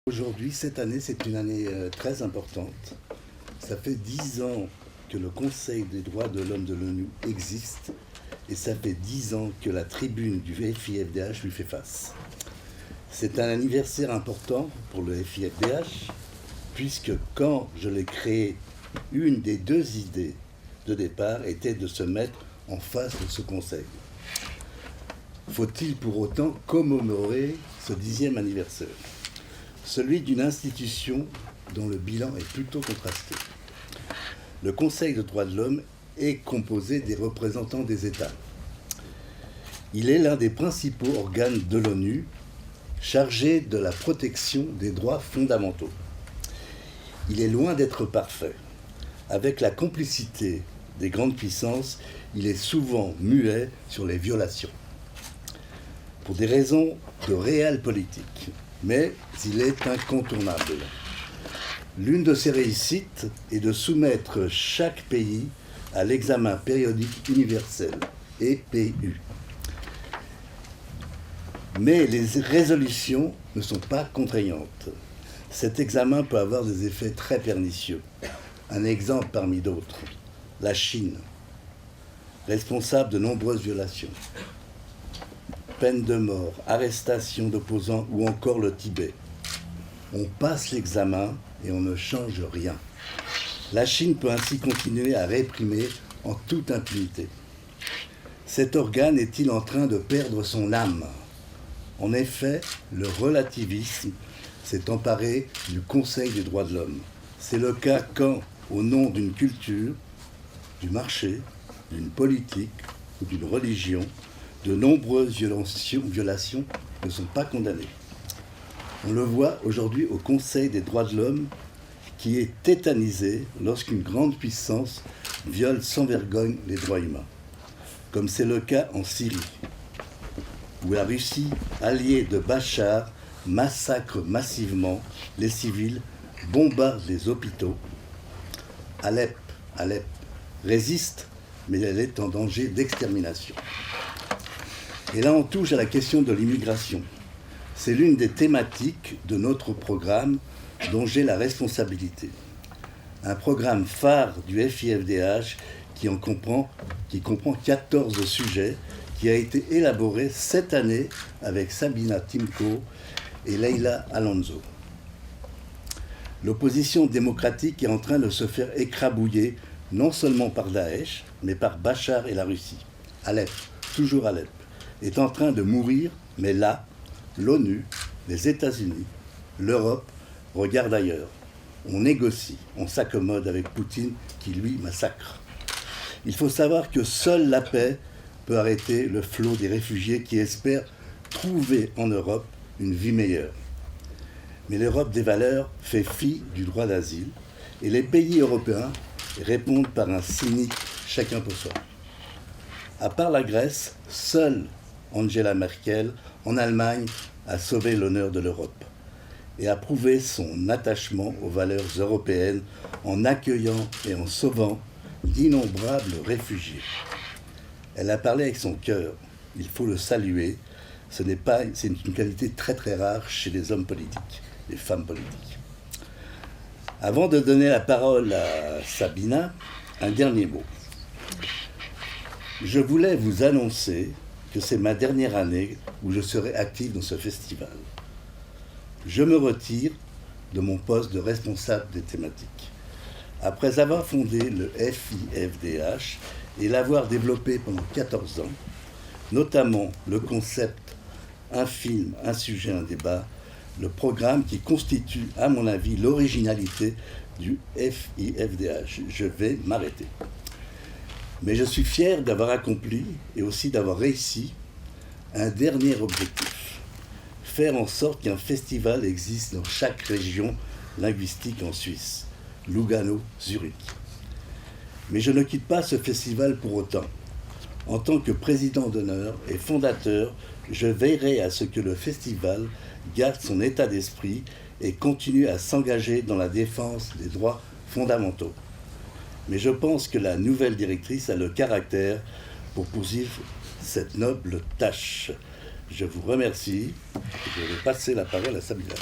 Aujourd'hui, cette année, c'est une année très importante. Ça fait 10 ans que le Conseil des droits de l'homme de l'ONU existe et ça fait 10 ans que la tribune du FIFDH lui fait face. C'est un anniversaire important pour le FIFDH puisque quand je l'ai créé, une des deux idées de départ était de se mettre en face de ce Conseil. Faut-il pour autant commémorer ce 10e anniversaire ? Celui d'une institution dont le bilan est plutôt contrasté. Le Conseil des droits de l'homme est composé des représentants des États. Il est l'un des principaux organes de l'ONU chargé de la protection des droits fondamentaux. Il est loin d'être parfait. Avec la complicité des grandes puissances, il est souvent muet sur les violations. Pour des raisons de réelle politique. Mais il est incontournable. L'une de ses réussites est de soumettre chaque pays à l'examen périodique universel, EPU. Mais les résolutions ne sont pas contraignantes. Cet examen peut avoir des effets très pernicieux. Un exemple parmi d'autres, la Chine, responsable de nombreuses violations. Peine de mort, arrestation d'opposants ou encore le Tibet. On passe l'examen et on ne change rien. La Chine peut ainsi continuer à réprimer en toute impunité. Cet organe est-il en train de perdre son âme ? En effet, le relativisme s'est emparé du Conseil des droits de l'homme. C'est le cas quand, au nom d'une culture, du marché, d'une politique ou d'une religion, de nombreuses violations ne sont pas condamnées. On le voit aujourd'hui au Conseil des droits de l'homme qui est tétanisé lorsqu'une grande puissance viole sans vergogne les droits humains, comme c'est le cas en Syrie, où la Russie, alliée de Bachar, massacre massivement les civils, bombarde les hôpitaux. Alep résiste, mais elle est en danger d'extermination. Et là, on touche à la question de l'immigration. C'est l'une des thématiques de notre programme dont j'ai la responsabilité. Un programme phare du FIFDH qui comprend 14 sujets, qui a été élaboré cette année avec Sabina Timko et Leila Alonso. L'opposition démocratique est en train de se faire écrabouiller non seulement par Daesh, mais par Bachar et la Russie. Alep, toujours Alep, est en train de mourir, mais là, l'ONU, les États-Unis, l'Europe regardent ailleurs. On négocie, on s'accommode avec Poutine qui, lui, massacre. Il faut savoir que seule la paix peut arrêter le flot des réfugiés qui espèrent trouver en Europe une vie meilleure. Mais l'Europe des valeurs fait fi du droit d'asile et les pays européens répondent par un cynique chacun pour soi. À part la Grèce, seule Angela Merkel, en Allemagne, a sauvé l'honneur de l'Europe et a prouvé son attachement aux valeurs européennes en accueillant et en sauvant d'innombrables réfugiés. Elle a parlé avec son cœur. Il faut le saluer. C'est une qualité très très rare chez les hommes politiques, les femmes politiques. Avant de donner la parole à Sabina, un dernier mot. Je voulais vous annoncer que c'est ma dernière année où je serai actif dans ce festival. Je me retire de mon poste de responsable des thématiques. Après avoir fondé le FIFDH et l'avoir développé pendant 14 ans, notamment le concept un film, un sujet, un débat, le programme qui constitue, à mon avis, l'originalité du FIFDH. Je vais m'arrêter. Mais je suis fier d'avoir accompli et aussi d'avoir réussi un dernier objectif. Faire en sorte qu'un festival existe dans chaque région linguistique en Suisse. Lugano, Zurich. Mais je ne quitte pas ce festival pour autant. En tant que président d'honneur et fondateur, je veillerai à ce que le festival garde son état d'esprit et continue à s'engager dans la défense des droits fondamentaux. Mais je pense que la nouvelle directrice a le caractère pour poursuivre cette noble tâche. Je vous remercie et je vais passer la parole à Sabina.